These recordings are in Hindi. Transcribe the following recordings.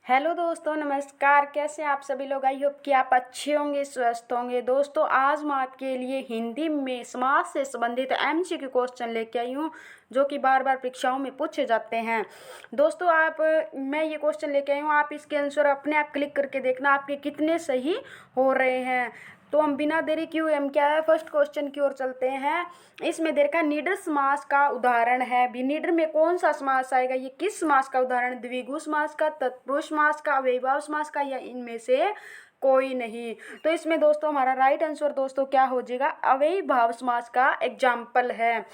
हेलो दोस्तों, नमस्कार। कैसे हैं आप सभी लोग? आई होप कि आप अच्छे होंगे, स्वस्थ होंगे। दोस्तों, आज मैं आपके लिए हिंदी में समाज से संबंधित एमसीक्यू क्वेश्चन लेके आई हूँ, जो कि बार बार परीक्षाओं में पूछे जाते हैं। दोस्तों, मैं ये क्वेश्चन लेके आई हूँ, आप इसके आंसर अपने आप क्लिक करके देखना आपके कितने सही हो रहे हैं। तो हम बिना देरी किए हम क्या है फर्स्ट क्वेश्चन की ओर चलते हैं। इसमें देखा निडर समास का उदाहरण है। भी निडर में कौन सा समास आएगा? ये किस समास का उदाहरण? द्विगु समास का, तत्पुरुष समास का, अव्ययीभाव समास का, या इनमें से कोई नहीं? तो इसमें दोस्तों हमारा राइट आंसर दोस्तों क्या हो जाएगा? अव्ययीभाव समास का एग्जाम्पल है।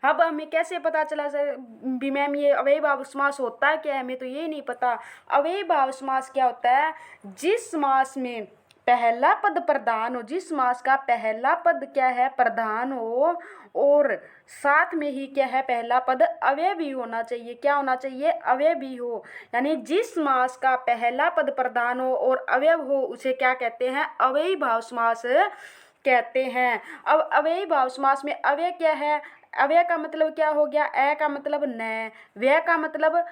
अब हमें कैसे पता चला सर भी मैम ये अव्ययीभाव समास होता है क्या? हमें तो ये नहीं पता। अव्ययीभाव समास क्या होता है? जिस समास में पहला पद प्रधान हो, जिस समास का पहला पद क्या है? प्रधान हो, और साथ में ही क्या है? पहला पद अवयवी होना चाहिए। क्या होना चाहिए? अवयवी हो। यानी जिस समास का पहला पद प्रधान हो और अवयव हो उसे क्या कहते हैं? अव्ययीभाव समास कहते हैं। अब अव्ययीभाव समास में अव्यय क्या है? अव्यय का मतलब क्या हो गया? अ का मतलब न, व्यय का मतलब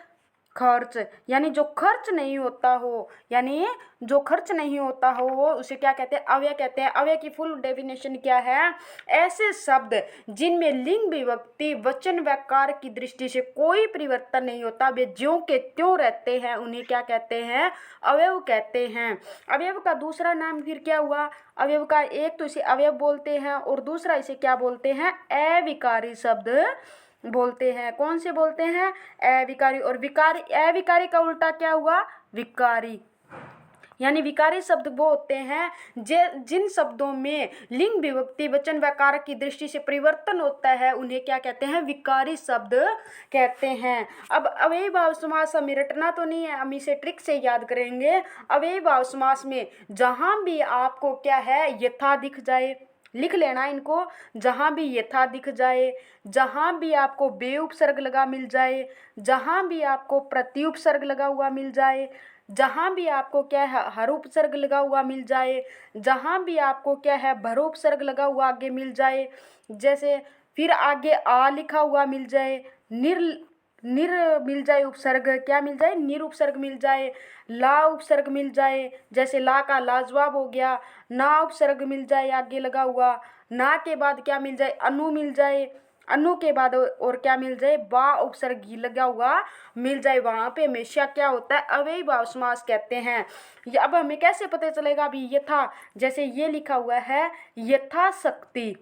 खर्च। यानी जो खर्च नहीं होता हो, यानी जो खर्च नहीं होता हो वो उसे क्या कहते हैं? अव्यय कहते हैं। अव्यय की फुल डेफिनेशन क्या है? ऐसे शब्द जिनमें लिंग विभक्ति वचन व्याकार की दृष्टि से कोई परिवर्तन नहीं होता, वे ज्यों के त्यों रहते हैं, उन्हें क्या कहते हैं? अवयव कहते हैं। अवयव का दूसरा नाम फिर क्या हुआ? अवयव का एक तो इसे अवयव बोलते हैं और दूसरा इसे क्या बोलते हैं? अविकारी शब्द बोलते हैं। कौन से बोलते हैं? अविकारी। और विकारी, अविकारी का उल्टा क्या हुआ? विकारी। यानी विकारी शब्द वो होते हैं जिन शब्दों में लिंग विभक्ति वचन व्याकार की दृष्टि से परिवर्तन होता है, उन्हें क्या कहते हैं? विकारी शब्द कहते हैं। अब अव्ययीभाव समास हमें रटना तो नहीं है, हम इसे ट्रिक से याद करेंगे। अव्ययीभाव समास में जहां भी आपको क्या है? यथा दिख जाए, लिख लेना इनको। जहां भी यथा दिख जाए, जहां भी आपको बे उपसर्ग लगा मिल जाए, जहां भी आपको प्रति उपसर्ग लगा हुआ मिल जाए, जहां भी आपको क्या है? हर उपसर्ग लगा हुआ मिल जाए, जहां भी आपको क्या है? भर उपसर्ग लगा हुआ आगे मिल जाए, जैसे फिर आगे आ लिखा हुआ मिल जाए, निर निर मिल जाए, उपसर्ग क्या मिल जाए? निर उपसर्ग मिल जाए, ला उपसर्ग मिल जाए, जैसे ला का लाजवाब हो गया, ना उपसर्ग मिल जाए आगे लगा हुआ, ना के बाद क्या मिल जाए? अनु मिल जाए, अनु के बाद और क्या मिल जाए? बा उपसर्ग लगा हुआ मिल जाए, वहां पे हमेशा क्या होता है? अव्ययीभाव समास कहते हैं। ये अब हमें कैसे पता चलेगा? अभी यथा, जैसे ये लिखा हुआ है यथाशक्ति,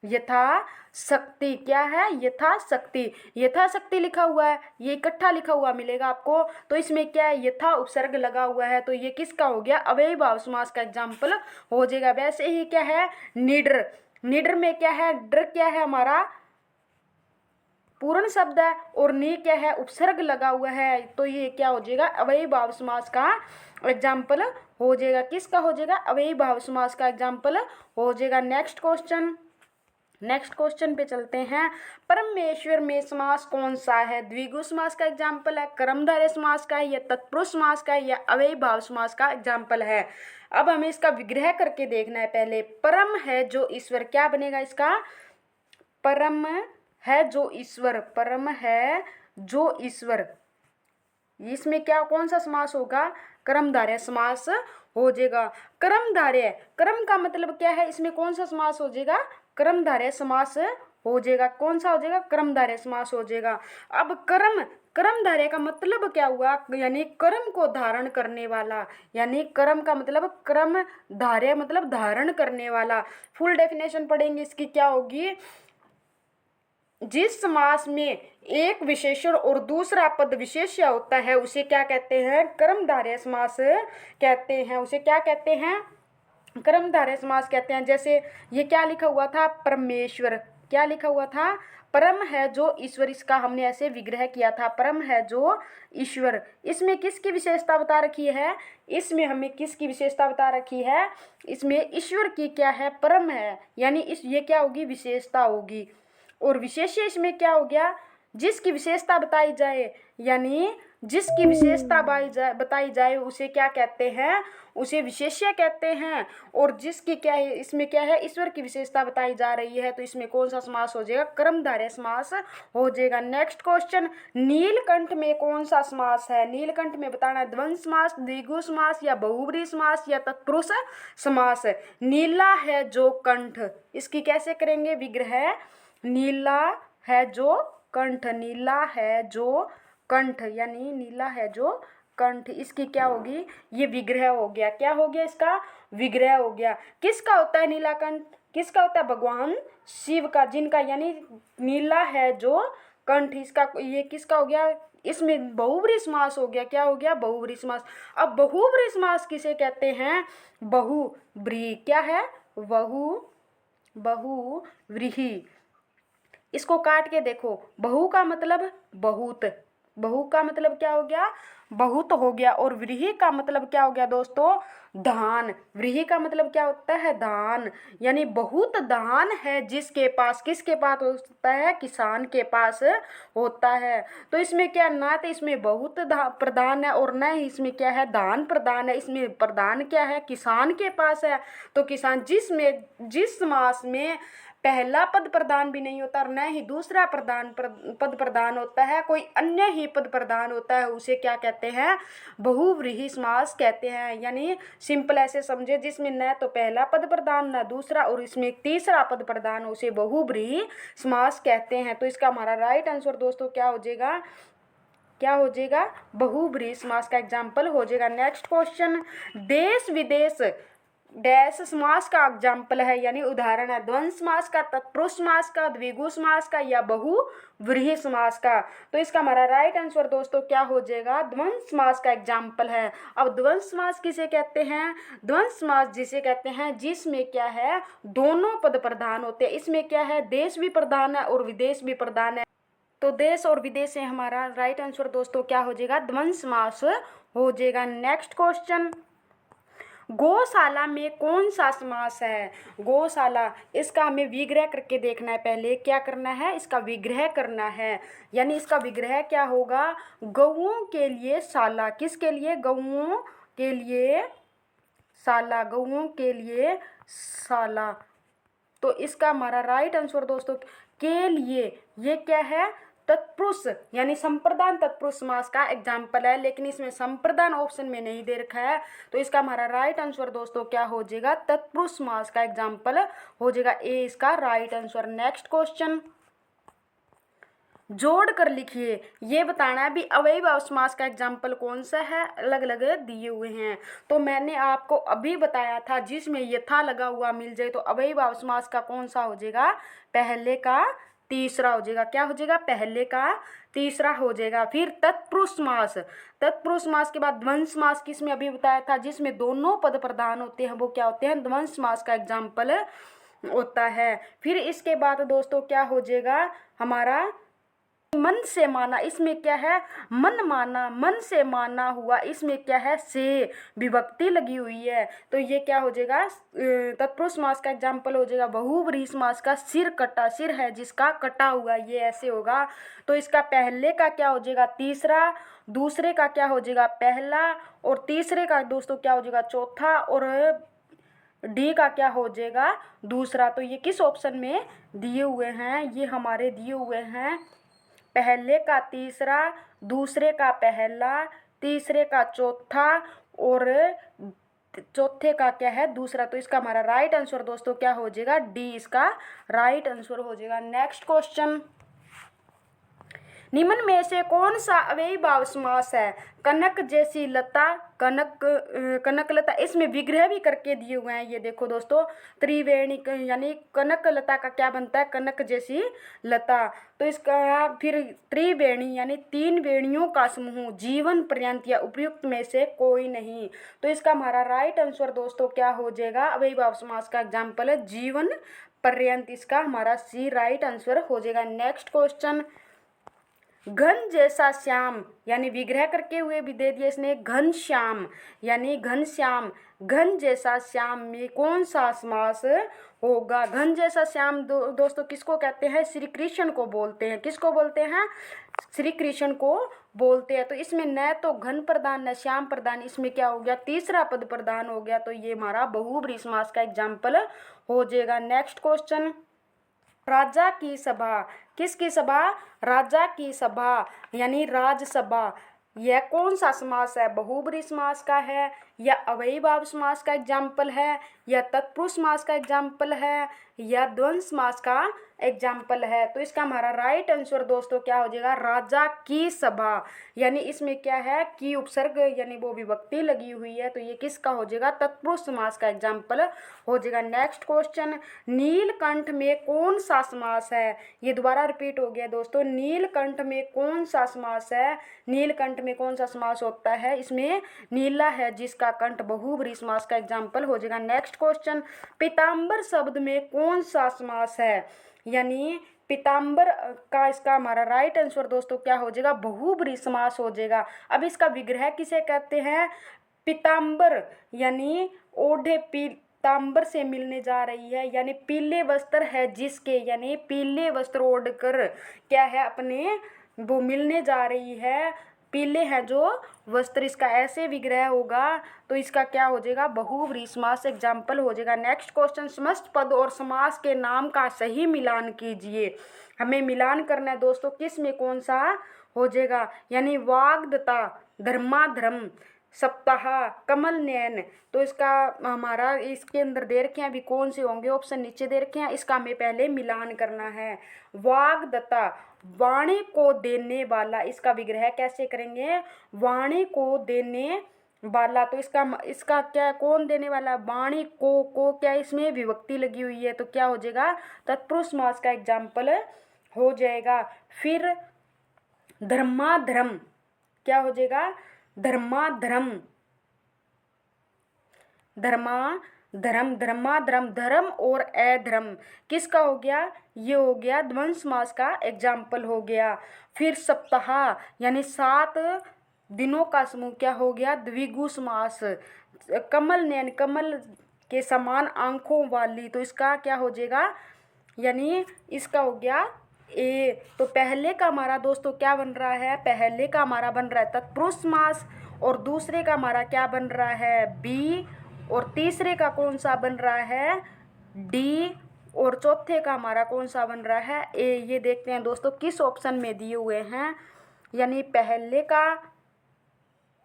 यथाशक्ति क्या है? यथाशक्ति, यथाशक्ति लिखा हुआ है, ये इकट्ठा लिखा हुआ मिलेगा आपको। तो इसमें क्या है? यथा उपसर्ग लगा हुआ है, तो ये किसका हो गया? अव्ययीभाव समास का एग्जाम्पल हो जाएगा। वैसे ही क्या है? निडर, निडर में क्या है? डर क्या है? हमारा पूर्ण शब्द है, और नी क्या है? उपसर्ग लगा हुआ है, तो ये क्या हो जाएगा? अव्ययीभाव समास का एग्जाम्पल हो जाएगा। किसका हो जाएगा? अव्ययीभाव समास का एग्जाम्पल हो जाएगा। नेक्स्ट क्वेश्चन पे चलते हैं। परमेश्वर में समास कौन सा है? द्विगु समास का एग्जाम्पल है, कर्मधारय समास का है, या तत्पुरुष समास का है, या अव्ययीभाव समास का एग्जाम्पल है। अब हमें इसका विग्रह करके देखना है। पहले परम है जो ईश्वर, क्या बनेगा इसका? परम है जो ईश्वर, परम है जो ईश्वर। इसमें क्या कौन सा समास होगा? कर्मधारय समास हो जाएगा। कर्मधारय, कर्म का मतलब क्या है? इसमें कौन सा समास हो जाएगा? कर्मधारय समास हो जाएगा। कौन सा हो जाएगा? कर्मधारय समास हो जाएगा। अब कर्मधारय का मतलब क्या हुआ? यानी कर्म को धारण करने वाला, यानी कर्म का मतलब कर्म धार्य मतलब धारण करने वाला। फुल डेफिनेशन पढ़ेंगे इसकी, क्या होगी? जिस समास में एक विशेषण और दूसरा पद विशेष्य होता है उसे क्या कहते हैं? कर्मधारय समास कहते हैं। उसे क्या कहते हैं? कर्मधारय समास कहते हैं। जैसे ये क्या लिखा हुआ था? परमेश्वर, क्या लिखा हुआ था? परम है जो ईश्वर। इसका हमने ऐसे विग्रह किया था, परम है जो ईश्वर। इसमें किसकी विशेषता बता रखी है? इसमें हमें किसकी विशेषता बता रखी है? इसमें ईश्वर की क्या है? परम है, यानी इस ये क्या होगी? विशेषता होगी। और विशेष्य इसमें क्या हो गया? जिसकी विशेषता बताई जाए, यानी जिसकी विशेषता बताई जाए उसे क्या कहते हैं, उसे विशेष्य कहते हैं। और जिसकी क्या है, इसमें क्या है, ईश्वर की विशेषता बताई जा रही है, तो इसमें कौन सा समास हो जाएगा, कर्मधारय समास हो जाएगा। नेक्स्ट क्वेश्चन, नीलकंठ में कौन सा समास है। नीलकंठ में बताना है द्वंद्व समास, द्विगु समास या बहुब्रीहि समास या तत्पुरुष समास। नीला है जो कंठ, इसकी कैसे करेंगे विग्रह, नीला है जो कंठ, नीला है जो कंठ यानी नीला है जो कंठ, इसकी क्या होगी, ये विग्रह हो गया। क्या हो गया, इसका विग्रह हो गया। किसका होता है नीलाकंठ, किसका होता है, भगवान शिव का, जिनका यानी नीला है जो कंठ, इसका ये किसका हो गया, इसमें बहुब्रीहि समास हो गया। क्या हो गया, बहुब्रीहि समास। अब बहुब्रीहि समास किसे कहते हैं, बहुब्रीहि, क्या है, बहुव्रीहि। इसको काट के देखो, बहु का मतलब बहुत, बहु का मतलब क्या हो गया, बहुत हो गया। और व्रीहि का मतलब क्या हो गया दोस्तों, धान। व्रीहि का मतलब क्या होता है, धान, यानी बहुत धान है जिसके पास, किसके पास होता है, किसान के पास होता है। तो इसमें क्या, ना तो इसमें बहुत प्रधान है और न ही इसमें क्या है, धान प्रधान है। इसमें प्रधान क्या है, किसान के पास है। तो किसान, जिस मास में पहला पद प्रधान भी नहीं होता और न ही दूसरा पद प्रधान होता है, कोई अन्य ही पद प्रधान होता है, उसे क्या कहते हैं, बहुव्रीहि समास कहते हैं। यानी सिंपल ऐसे समझे, जिसमें न तो पहला पद प्रधान न दूसरा और इसमें तीसरा पद प्रधान, उसे बहुव्रीहि समास कहते हैं। तो इसका हमारा राइट आंसर दोस्तों क्या हो जाएगा, क्या हो जाएगा, बहुव्रीहि समास का एग्जाम्पल हो जाएगा। नेक्स्ट क्वेश्चन, देश विदेश डैश समास का एग्जाम्पल है, यानी उदाहरण है, द्वंद्व समास का, तत्पुरुष समास का, द्विगु समास का या बहुव्रीहि समास का। तो इसका हमारा राइट आंसर दोस्तों क्या हो जाएगा, द्वंद्व समास का एग्जाम्पल है। अब द्वंद्व समास किसे कहते हैं, द्वंद्व समास जिसे कहते हैं जिसमें क्या है, दोनों पद प्रधान होते हैं। इसमें क्या है, देश भी प्रधान है और विदेश भी प्रधान है। तो देश और विदेश से हमारा राइट आंसर दोस्तों क्या हो जाएगा, द्वंद्व समास हो जाएगा। नेक्स्ट क्वेश्चन, गौशाला में कौन सा समास है। गौशाला, इसका हमें विग्रह करके देखना है। पहले क्या करना है, इसका विग्रह करना है। यानी इसका विग्रह क्या होगा, गौओं के लिए शाला, किसके लिए, गौओं के लिए शाला, गौओं के लिए शाला। तो इसका हमारा राइट आंसर दोस्तों के लिए, ये क्या है, तत्पुरुष यानी संप्रदान तत्पुरुष समास का एग्जाम्पल है, लेकिन इसमें संप्रदान ऑप्शन में नहीं दे रखा है। तो इसका हमारा राइट आंसर दोस्तों क्या हो जाएगा, तत्पुरुष समास का एग्जाम्पल हो जाएगा। ए इसका राइट आंसर। नेक्स्ट क्वेश्चन, जोड़ कर लिखिए, ये बताना है भी अव्ययीभाव समास का एग्जाम्पल कौन सा है, अलग अलग दिए हुए हैं। तो मैंने आपको अभी बताया था, जिसमें यथा लगा हुआ मिल जाए तो अव्ययीभाव समास का कौन सा हो जाएगा, पहले का तीसरा हो जाएगा। क्या हो जाएगा, पहले का तीसरा हो जाएगा। फिर तत्पुरुष समास, तत्पुरुष समास के बाद द्वंद्व समास, किसमें अभी बताया था, जिसमें दोनों पद प्रधान होते हैं, वो क्या होते हैं, द्वंद्व समास का एग्जाम्पल होता है। फिर इसके बाद दोस्तों क्या हो जाएगा हमारा, मन से माना, इसमें क्या है, मन माना, मन से माना हुआ, इसमें क्या है, से विभक्ति लगी हुई है। तो ये क्या हो जाएगा, तत्पुरुष समास का एग्जाम्पल हो जाएगा। बहुव्रीहि समास का, सिर कटा, सिर है जिसका कटा हुआ, ये ऐसे होगा। तो इसका पहले का क्या हो जाएगा, तीसरा, दूसरे का क्या हो जाएगा, पहला, और तीसरे का दोस्तों क्या हो जाएगा, चौथा, और डी का क्या हो जाएगा, दूसरा। तो ये किस ऑप्शन में दिए हुए हैं, ये हमारे दिए हुए हैं, पहले का तीसरा, दूसरे का पहला, तीसरे का चौथा और चौथे का क्या है, दूसरा। तो इसका हमारा राइट आंसर दोस्तों क्या हो जाएगा, डी इसका राइट आंसर हो जाएगा। नेक्स्ट क्वेश्चन, निम्न में से कौन सा अव्ययीभाव समास है, कनक जैसी लता, कनक लता, इसमें विग्रह भी करके दिए हुए हैं। ये देखो दोस्तों, त्रिवेणी यानी कनक लता का क्या बनता है, कनक जैसी लता। तो इसका फिर त्रिवेणी यानी तीन वेणियों का समूह, जीवन पर्यंत या उपयुक्त में से कोई नहीं। तो इसका हमारा राइट आंसर दोस्तों क्या हो जाएगा, अव्ययीभाव समास का एग्जाम्पल है जीवन पर्यंत, इसका हमारा सी राइट आंसर हो जाएगा। नेक्स्ट क्वेश्चन, घन जैसा श्याम, यानी विग्रह करके हुए भी दे दिया इसने, घन श्याम यानी घन श्याम, घन जैसा श्याम में कौन सा समास होगा। घन जैसा श्याम दोस्तों किसको कहते हैं, श्री कृष्ण को बोलते हैं। किसको बोलते हैं, श्री कृष्ण को बोलते हैं। तो इसमें न तो घन प्रधान न श्याम प्रधान, इसमें क्या हो गया, तीसरा पद प्रधान हो गया। तो ये हमारा बहुब्रीहि समास का एग्जाम्पल हो जाएगा। नेक्स्ट क्वेश्चन, राजा की सभा, किसकी सभा, राजा की सभा यानी राजसभा, यह कौन सा समास है, बहुब्रीहि समास का है या अव्ययीभाव समास का एग्जाम्पल है या तत्पुरुष समास का एग्जाम्पल है या द्वंद्व समास का एग्जाम्पल है। तो इसका हमारा राइट आंसर दोस्तों क्या हो जाएगा, राजा की सभा, यानी इसमें क्या है कि उपसर्ग यानी वो विभक्ति लगी हुई है। तो ये किसका हो जाएगा, तत्पुरुष समास का एग्जाम्पल हो जाएगा। नेक्स्ट क्वेश्चन, नीलकंठ में कौन सा समास है, ये दोबारा रिपीट हो गया दोस्तों, नीलकंठ में कौन सा समास है, नीलकंठ में कौन सा समास होता है, इसमें नीला है जिसका कंठ, बहुब्रीहि समास का एग्जाम्पल हो जाएगा। नेक्स्ट क्वेश्चन, पीताम्बर शब्द में कौन सा समास है, यानी पीताम्बर का इसका हमारा राइट आंसर दोस्तों क्या हो जाएगा, बहुब्रीहि समास हो जाएगा। अब इसका विग्रह किसे कहते हैं, पीताम्बर यानी ओढ़े, पीताम्बर से मिलने जा रही है, यानी पीले वस्त्र है जिसके, यानी पीले वस्त्र ओढ़कर क्या है अपने वो मिलने जा रही है, पीले हैं जो वस्त्र, इसका ऐसे विग्रह होगा। तो इसका क्या हो जाएगा, बहुब्रीहि समास एग्जाम्पल हो जाएगा। नेक्स्ट क्वेश्चन, समस्त पद और समास के नाम का सही मिलान कीजिए, हमें मिलान करना है दोस्तों, किस में कौन सा हो जाएगा, यानी वाग्दत्ता, धर्माधर्म, सप्ताह, कमल नयन। तो इसका हमारा इसके अंदर दे रखे हैं, अभी कौन से होंगे, ऑप्शन नीचे दे रखे हैं, इसका हमें पहले मिलान करना है। वाग्दत्ता, वाणी को देने वाला, इसका विग्रह कैसे करेंगे, वाणी को देने वाला। तो इसका क्या, कौन देने वाला, वाणी को क्या इसमें विभक्ति लगी हुई है, तो क्या हो जाएगा, तत्पुरुष समास का एग्जाम्पल हो जाएगा। फिर धर्माधर्म, क्या हो जाएगा, धर्माधर्म, धर्माधर्म, धर्माधर्म, धर्म और अधर्म, किसका हो गया, ये हो गया द्वंद्व समास का एग्जाम्पल हो गया। फिर सप्ताह यानी 7 दिनों का समूह, क्या हो गया, द्विगु समास। कमल नयन, कमल के समान आंखों वाली, तो इसका क्या हो जाएगा, यानी इसका हो गया ए। तो पहले का हमारा दोस्तों क्या बन रहा है, पहले का हमारा बन रहा है तत्पुरुष समास, और दूसरे का हमारा क्या बन रहा है, बी, और तीसरे का कौन सा बन रहा है, डी, और चौथे का हमारा कौन सा बन रहा है, ए। ये देखते हैं दोस्तों किस ऑप्शन में दिए हुए हैं, यानी पहले का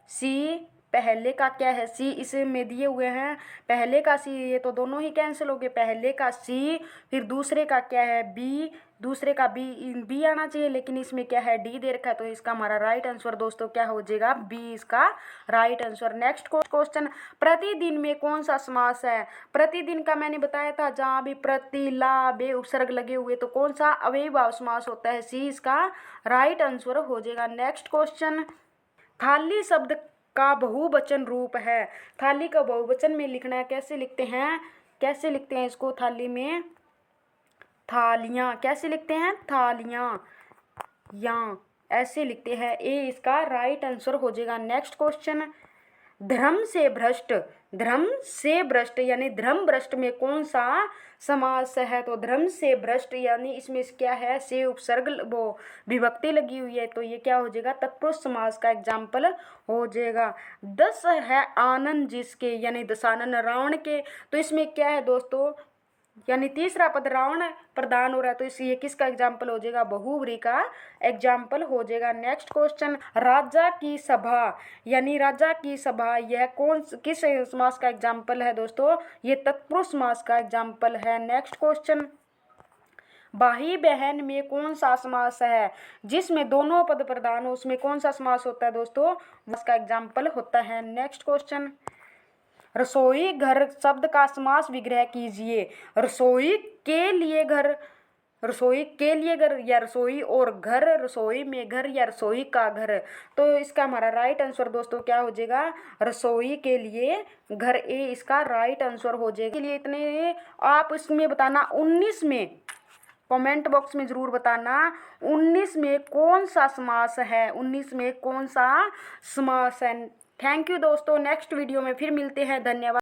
सी, पहले का क्या है, सी इसमें दिए हुए हैं, पहले का सी, ये तो दोनों ही कैंसिल हो गए, पहले का सी, फिर दूसरे का क्या है, बी, दूसरे का बी आना चाहिए, लेकिन इसमें क्या है, डी दे रखा है। तो इसका हमारा राइट आंसर दोस्तों क्या हो जाएगा, बी इसका राइट आंसर। नेक्स्ट क्वेश्चन, प्रतिदिन में कौन सा समास है, प्रतिदिन का मैंने बताया था, जहाँ भी प्रति, ला, बे उपसर्ग लगे हुए, तो कौन सा अव्ययीभाव समास होता है, सी इसका राइट आंसर हो जाएगा। नेक्स्ट क्वेश्चन, थाली शब्द का बहुवचन रूप है, थाली का बहुवचन में लिखना है, कैसे लिखते हैं, कैसे लिखते हैं इसको, थाली में थालियाँ, कैसे लिखते हैं, थालियाँ, यहाँ ऐसे लिखते हैं, ए इसका राइट आंसर हो जाएगा। नेक्स्ट क्वेश्चन, धर्म से भ्रष्ट, धर्म से भ्रष्ट यानी धर्म भ्रष्ट में कौन सा समास है, तो धर्म से भ्रष्ट यानी इसमें क्या है, से उपसर्ग वो विभक्ति लगी हुई है, तो ये क्या हो जाएगा, तत्पुरुष समास का एग्जाम्पल हो जाएगा। 10 है आनंद जिसके, यानी दशानन रावण के, तो इसमें क्या है दोस्तों, यानी तीसरा पद रावण प्रधान हो रहा है, तो इसलिए किसका एग्जाम्पल हो जाएगा, बहुव्रीहि का एग्जाम्पल हो जाएगा। नेक्स्ट क्वेश्चन, राजा की सभा, यानी राजा की सभा, यह किस समास का एग्जाम्पल है दोस्तों, ये तत्पुरुष समास का एग्जाम्पल है। नेक्स्ट क्वेश्चन, भाई बहन में कौन सा समास है, जिसमें दोनों पद प्रधान हो, उसमें कौन सा समास होता है दोस्तों, उसका एग्जाम्पल होता है। नेक्स्ट क्वेश्चन, रसोई घर शब्द का समास विग्रह कीजिए, रसोई के लिए घर, रसोई के लिए घर, या रसोई और घर, रसोई में घर, या रसोई का घर। तो इसका हमारा राइट आंसर दोस्तों क्या हो जाएगा, रसोई के लिए घर, ए इसका राइट आंसर हो जाएगा। के लिए इतने आप इसमें बताना, 19 में कमेंट बॉक्स में ज़रूर बताना 19 में कौन सा समास है, 19 में कौन सा समास है। थैंक यू दोस्तों, नेक्स्ट वीडियो में फिर मिलते हैं, धन्यवाद।